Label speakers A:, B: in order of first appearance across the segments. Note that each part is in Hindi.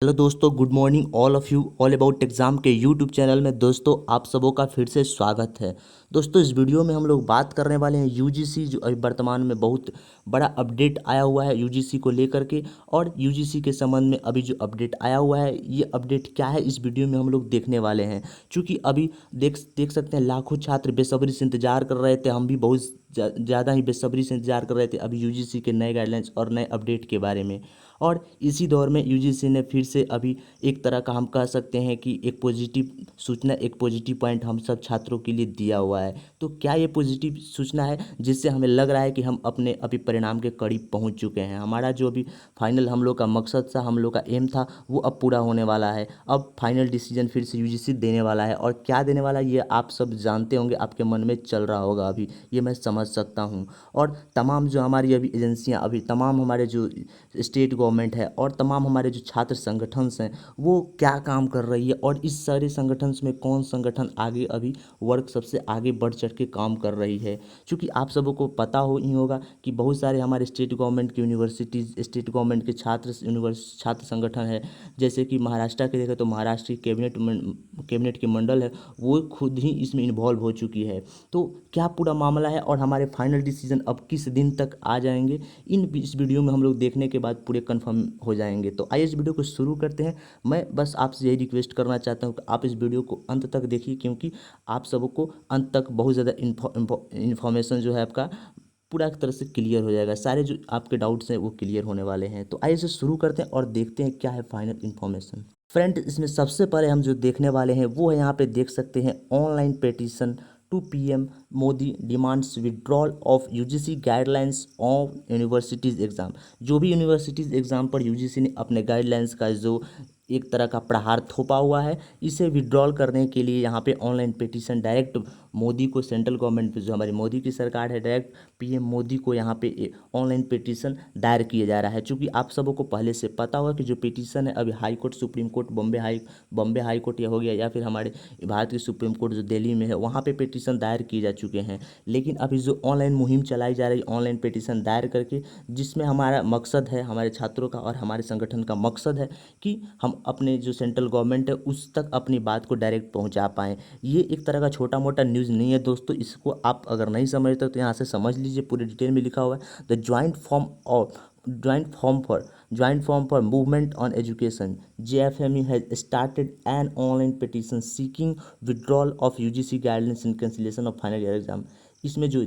A: हेलो दोस्तों, good morning all of you. All about exam के यूट्यूब चैनल में दोस्तों आप सबों का फिर से स्वागत है। दोस्तों इस वीडियो में हम लोग बात करने वाले हैं यूजीसी, जो अभी वर्तमान में बहुत बड़ा अपडेट आया हुआ है यूजीसी को लेकर के। और यूजीसी के संबंध में अभी जो अपडेट आया हुआ है, ये अपडेट क्या है इस वीडियो में हम लोग देखने वाले हैं। क्योंकि अभी देख सकते हैं लाखों छात्र बेसब्री से इंतजार कर रहे थे, हम भी बहुत ज़्यादा ही बेसब्री से इंतजार कर रहे थे अभी यूजीसी के नए गाइडलाइंस और नए अपडेट के बारे में। और इसी दौर में यूजीसी ने फिर से अभी एक तरह का हम कह सकते हैं कि एक पॉजिटिव सूचना, एक पॉजिटिव पॉइंट हम सब छात्रों के लिए दिया हुआ है। तो क्या ये पॉजिटिव सूचना है जिससे हमें लग रहा है कि हम अपने अभी परिणाम के करीब पहुंच चुके हैं। हमारा जो अभी फाइनल हम लोग का मकसद था, हम लोग का एम था, वो अब पूरा होने वाला है। अब फाइनल डिसीजन फिर से यूजीसी देने वाला है, और क्या देने वाला है ये आप सब जानते होंगे, आपके मन में चल रहा होगा अभी, ये मैं समझ सकता हूँ। और तमाम जो हमारी अभी एजेंसियाँ, अभी तमाम हमारे जो स्टेट गवर्नमेंट है और तमाम हमारे जो छात्र संगठन हैं, वो क्या काम कर रही है, और इस सारे संगठन में कौन संगठन आगे अभी वर्क सबसे आगे बढ़ चढ़ के काम कर रही है। क्योंकि आप सबों को पता हो ही होगा कि बहुत सारे हमारे स्टेट गवर्नमेंट की यूनिवर्सिटीज़, स्टेट गवर्नमेंट के छात्र संगठन है। जैसे कि महाराष्ट्र के देखें तो महाराष्ट्र की कैबिनेट के मंडल है, वो खुद ही इसमें इन्वॉल्व हो चुकी है। तो क्या पूरा मामला है और हमारे फाइनल डिसीजन अब किस दिन तक आ जाएंगे, इस वीडियो में हम लोग देखने के बाद पूरे कंफर्म हो जाएंगे। तो आइए इस वीडियो को शुरू करते हैं। मैं बस आपसे यही रिक्वेस्ट करना चाहता हूँ कि आप इस वीडियो को अंत तक देखिए, क्योंकि आप सबको अंत तक बहुत ज़्यादा इन्फॉर्मेशन जो है आपका पूरा एक तरह से क्लियर हो जाएगा। सारे जो आपके डाउट्स हैं वो क्लियर होने वाले हैं। तो आइए इसे शुरू करते हैं और देखते हैं क्या है फाइनल इन्फॉर्मेशन। फ्रेंड, इसमें सबसे पहले हम जो देखने वाले हैं वो है, यहाँ पे देख सकते हैं online petition to PM Modi demands withdrawal of UGC guidelines of universities exam. जो भी यूनिवर्सिटीज़ एग्ज़ाम पर यूजीसी ने अपने गाइडलाइंस का जो एक तरह का प्रहार थोपा हुआ है, इसे विड्रॉल करने के लिए यहाँ पे ऑनलाइन पिटीशन डायरेक्ट मोदी को, सेंट्रल गवर्नमेंट पे जो हमारी मोदी की सरकार है, डायरेक्ट पीएम मोदी को यहाँ पे ऑनलाइन पिटीशन दायर किया जा रहा है। क्योंकि आप सबों को पहले से पता होगा कि जो पिटीशन है अभी high court, supreme court, Bombay high court या हो गया, या फिर हमारे भारत की सुप्रीम कोर्ट जो दिल्ली में है, वहाँ पे पिटीशन दायर किए जा चुके हैं। लेकिन अभी जो ऑनलाइन मुहिम चलाई जा रही है, ऑनलाइन पिटीशन दायर करके, जिसमें हमारा मकसद है, हमारे छात्रों का और हमारे संगठन का मकसद है कि हम अपने जो सेंट्रल गवर्नमेंट है उस तक अपनी बात को डायरेक्ट पहुंचा पाएँ। ये एक तरह का छोटा मोटा न्यूज़ नहीं है दोस्तों, इसको आप अगर नहीं समझते तो यहाँ से समझ लीजिए, पूरे डिटेल में लिखा हुआ है। The joint form for movement on education JFMU has started an online petition seeking withdrawal of UGC guidelines and cancellation of final year exam. इसमें जो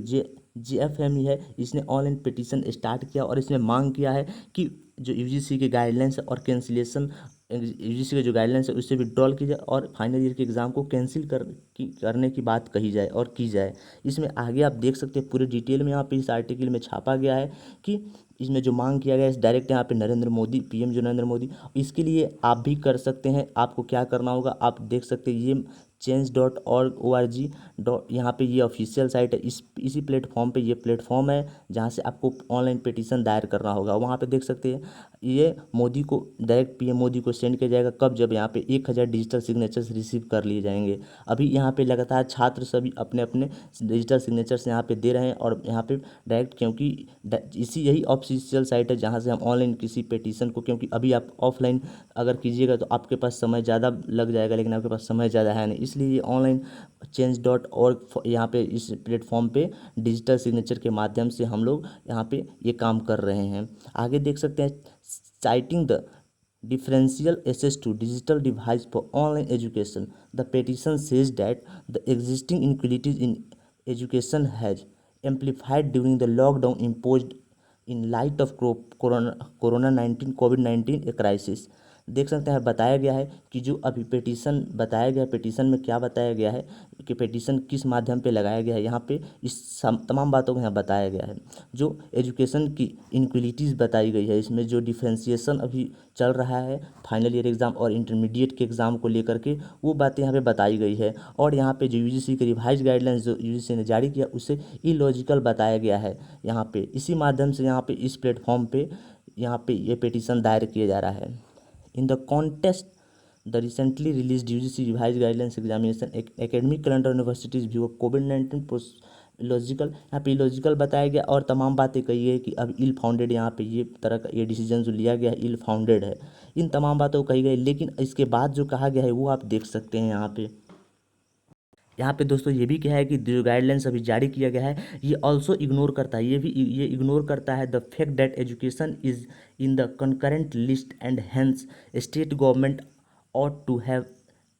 A: JFMU है, इसने ऑनलाइन पिटीशन स्टार्ट किया और इसमें मांग किया है कि जो यूजीसी के गाइडलाइंस और कैंसिलेशन, यूजीसी के जो गाइडलाइंस है उससे विड्रॉल की जाए और फाइनल ईयर के एग्ज़ाम को कैंसिल करने की बात कही जाए और की जाए। इसमें आगे आप देख सकते हैं पूरे डिटेल में यहाँ पे इस आर्टिकल में छापा गया है कि इसमें जो मांग किया गया है डायरेक्ट यहाँ पे नरेंद्र मोदी, पीएम जो नरेंद्र मोदी, इसके लिए आप भी कर सकते हैं। आपको क्या करना होगा, आप देख सकते हैं ये change.org यहाँ पे ये ऑफिशियल साइट है। इसी प्लेटफॉर्म पे, ये प्लेटफॉर्म है जहाँ से आपको ऑनलाइन पिटीशन दायर करना होगा। वहाँ पे देख सकते हैं ये मोदी को, डायरेक्ट पीएम मोदी को सेंड किया जाएगा। कब? जब यहाँ पे 1000 डिजिटल सिग्नेचर्स रिसीव कर लिए जाएंगे। अभी यहाँ पे लगातार छात्र सभी अपने अपने डिजिटल सिग्नेचर्स यहाँ पे दे रहे हैं, और यहाँ पे डायरेक्ट, क्योंकि यही ऑफिशियल साइट है जहाँ से हम ऑनलाइन किसी पिटीशन को, क्योंकि अभी आप ऑफलाइन अगर कीजिएगा तो आपके पास समय ज़्यादा लग जाएगा, लेकिन आपके पास समय ज़्यादा है नहीं, इसलिए ऑनलाइन change.org यहाँ पे इस प्लेटफॉर्म पे डिजिटल सिग्नेचर के माध्यम से हम लोग यहाँ पे ये काम कर रहे हैं। आगे देख सकते हैं, citing the differential access to digital device for online education, the petition says that the existing inequalities in education has amplified during the lockdown imposed in light of corona 19 covid crisis. देख सकते हैं बताया गया है कि जो अभी पिटीशन बताया गया, पिटीशन में क्या बताया गया है कि पिटीशन किस माध्यम पे लगाया गया है, यहाँ पे इस तमाम बातों को यहाँ बताया गया है। जो एजुकेशन की इनक्वलिटीज़ बताई गई है, इसमें जो डिफ्रेंसिएशन अभी चल रहा है फाइनल ईयर एग्ज़ाम और इंटरमीडिएट के एग्ज़ाम को लेकर के, वो बातें यहाँ पे बताई गई है। और यहाँ पे जो यूजीसी के रिवाइज गाइडलाइंस जो यूजीसी ने जारी किया, उसे इलॉजिकल बताया गया है। यहाँ पे इसी माध्यम से यहाँ पे इस प्लेटफॉर्म पे यहाँ पे ये पिटीशन दायर किया जा रहा है। In the contest the recently release UGC revise guidelines examination academic calendar universities view of COVID-19 illogical, यहाँ पे इलॉजिकल बताया गया और तमाम बातें कही है कि अब इल फाउंडेड, यहाँ पे ये तरह का ये डिसीजन जो लिया गया है इल फाउंडेड है। इन तमाम बातों को कही गई, लेकिन इसके बाद जो कहा गया है वो आप देख सकते हैं यहाँ पे। यहाँ पे दोस्तों ये भी क्या है कि जो गाइडलाइंस अभी जारी किया गया है ये ऑल्सो इग्नोर करता है, ये इग्नोर करता है the fact that education is in the concurrent list and hence state government ought to have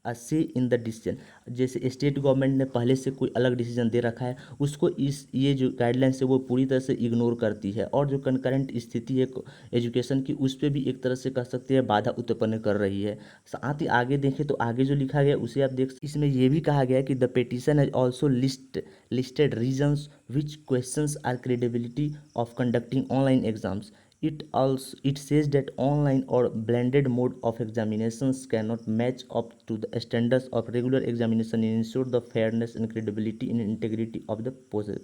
A: a say in the decision. जैसे स्टेट गवर्नमेंट ने पहले से कोई अलग डिसीजन दे रखा है उसको इस ये जो गाइडलाइंस है वो पूरी तरह से इग्नोर करती है, और जो कनकरेंट स्थिति है एजुकेशन की उस पर भी एक तरह से कह सकते हैं बाधा उत्पन्न कर रही है। साथ ही आगे देखें तो आगे जो लिखा गया उसे आप देख, इसमें यह भी कहा गया है कि the petition has also listed reasons which questions are credibility of conducting online exams. It says that online or blended mode of examinations cannot match up to the standards of regular examination and ensure the fairness and credibility and integrity of the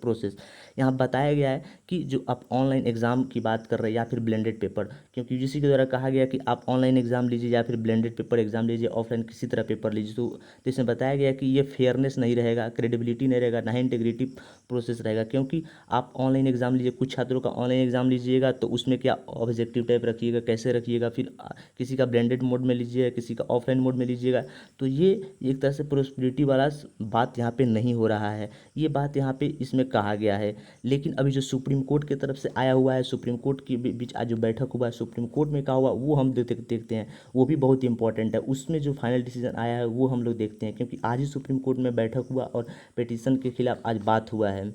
A: process। यहाँ बताया गया है कि जो आप ऑनलाइन एग्ज़ाम की बात कर रहे हैं या फिर ब्लेंडेड पेपर, क्योंकि यूजीसी के द्वारा कहा गया कि आप ऑनलाइन एग्ज़ाम लीजिए या फिर ब्लेंडेड पेपर एग्ज़ाम लीजिए, ऑफलाइन किसी तरह पेपर लीजिए, तो इसमें बताया गया कि ये फेयरनेस नहीं रहेगा, क्रेडिबिलिटी नहीं रहेगा, ना ही इंटीग्रिटी प्रोसेस रहेगा। क्योंकि आप ऑनलाइन एग्ज़ाम लीजिए, कुछ छात्रों का ऑनलाइन एग्ज़ाम लीजिएगा तो उसमें क्या ऑब्जेक्टिव टाइप रखिएगा, कैसे रखिएगा, फिर किसी का ब्लेंडेड मोड में लीजिएगा, किसी का ऑफलाइन मोड में लीजिएगा, तो ये एक तरह से प्रोस्पेरिटी वाला बात यहाँ पे नहीं हो रहा है, ये बात यहाँ पे इसमें कहा गया है। लेकिन अभी जो सुप्रीम कोर्ट की तरफ से आया हुआ है, सुप्रीम कोर्ट के बीच आज जो बैठक हुआ है सुप्रीम कोर्ट में कहा हुआ वो हम देखते हैं, वो भी बहुत इंपॉर्टेंट है। उसमें जो फाइनल डिसीजन आया है वो हम लोग देखते हैं, क्योंकि आज ही सुप्रीम कोर्ट में बैठक हुआ और पिटीशन के खिलाफ आज बात हुआ है।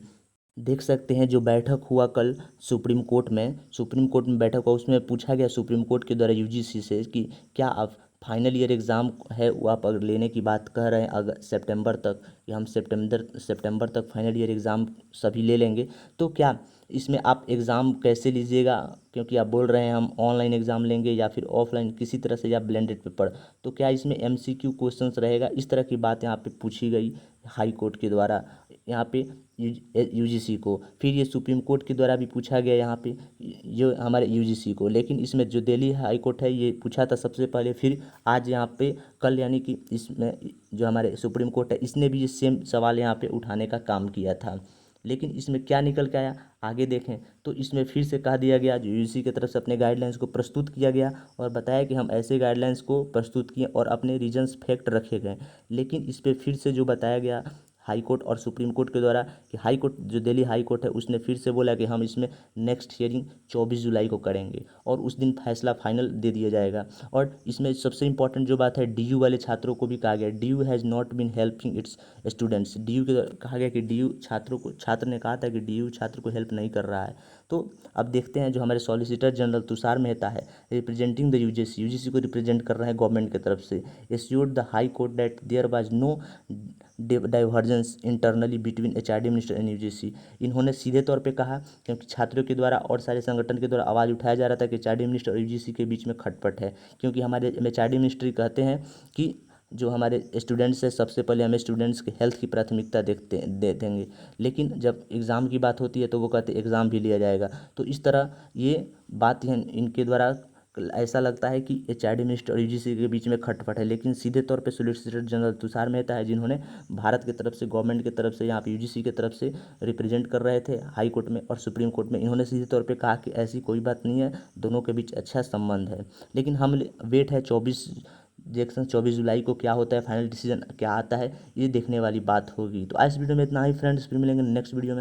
A: देख सकते हैं जो बैठक हुआ कल सुप्रीम कोर्ट में बैठक हुआ, उसमें पूछा गया सुप्रीम कोर्ट के द्वारा यूजीसी से कि क्या आप फाइनल ईयर एग्ज़ाम है वो आप अगर लेने की बात कह रहे हैं अगर सितंबर तक, कि हम सितंबर तक फाइनल ईयर एग्ज़ाम सभी ले लेंगे, तो क्या इसमें आप एग्ज़ाम कैसे लीजिएगा, क्योंकि आप बोल रहे हैं हम ऑनलाइन एग्ज़ाम लेंगे या फिर ऑफलाइन किसी तरह से या ब्लेंडेड पेपर, तो क्या इसमें एमसीक्यू क्वेश्चंस रहेगा, इस तरह की बात यहाँ पे पूछी गई हाई कोर्ट के द्वारा यहाँ पे यूजीसी को। फिर ये सुप्रीम कोर्ट के द्वारा भी पूछा गया यहाँ पे जो हमारे यूजीसी को, लेकिन इसमें जो दिल्ली हाई कोर्ट है ये पूछा था सबसे पहले, फिर आज यहाँ पे कल यानी कि इसमें जो हमारे सुप्रीम कोर्ट है इसने भी ये सेम सवाल यहाँ पे उठाने का काम किया था। लेकिन इसमें क्या निकल के आया आगे देखें तो इसमें फिर से कह दिया गया, जो यूजीसी की तरफ से अपने गाइडलाइंस को प्रस्तुत किया गया और बताया कि हम ऐसे गाइडलाइंस को प्रस्तुत किए और अपने रीजन्स फैक्ट रखे गए। लेकिन इस पर फिर से जो बताया गया हाई कोर्ट और सुप्रीम कोर्ट के द्वारा कि हाई कोर्ट जो दिल्ली हाई कोर्ट है उसने फिर से बोला कि हम इसमें नेक्स्ट हियरिंग 24 जुलाई को करेंगे और उस दिन फैसला फाइनल दे दिया जाएगा। और इसमें सबसे इंपॉर्टेंट जो बात है डीयू वाले छात्रों को भी कहा गया, DU has not been helping its students. DU के कहा गया कि डीयू छात्र ने कहा था कि डीयू छात्र को हेल्प नहीं कर रहा है। तो अब देखते हैं जो हमारे सॉलिसिटर जनरल तुषार मेहता है रिप्रेजेंटिंग द यूजीसी को रिप्रेजेंट कर रहे हैं गवर्नमेंट की तरफ से, assured the high court that there was no divergence internally between HRD minister and UGC. इन्होंने सीधे तौर पे कहा, क्योंकि छात्रों के द्वारा और सारे संगठन के द्वारा आवाज़ उठाया जा रहा था कि एचआरडी मिनिस्टर और यूजीसी के बीच में खटपट है, क्योंकि हमारे एचआरडी मिनिस्टर कहते हैं कि जो हमारे स्टूडेंट्स हैं सबसे पहले हमें स्टूडेंट्स के हेल्थ की प्राथमिकता दे देंगे, लेकिन जब एग्ज़ाम की बात होती है तो वो कहते हैं एग्ज़ाम भी लिया जाएगा। तो इस तरह ये बात इनके द्वारा ऐसा लगता है कि एचआरडी मिनिस्टर और यूजीसी के बीच में खटपट है, लेकिन सीधे तौर पे सॉलिसिटर जनरल तुषार मेहता है जिन्होंने भारत की तरफ से गवर्नमेंट की तरफ से यहाँ पे यूजीसी की तरफ से रिप्रेजेंट कर रहे थे हाई कोर्ट में और सुप्रीम कोर्ट में, इन्होंने सीधे तौर पे कहा कि ऐसी कोई बात नहीं है, दोनों के बीच अच्छा संबंध है। लेकिन हम वेट है 24 जुलाई को क्या होता है, फाइनल डिसीजन क्या आता है, ये देखने वाली बात होगी। तो आज वीडियो में इतना ही फ्रेंड्स, फिर मिलेंगे नेक्स्ट वीडियो में।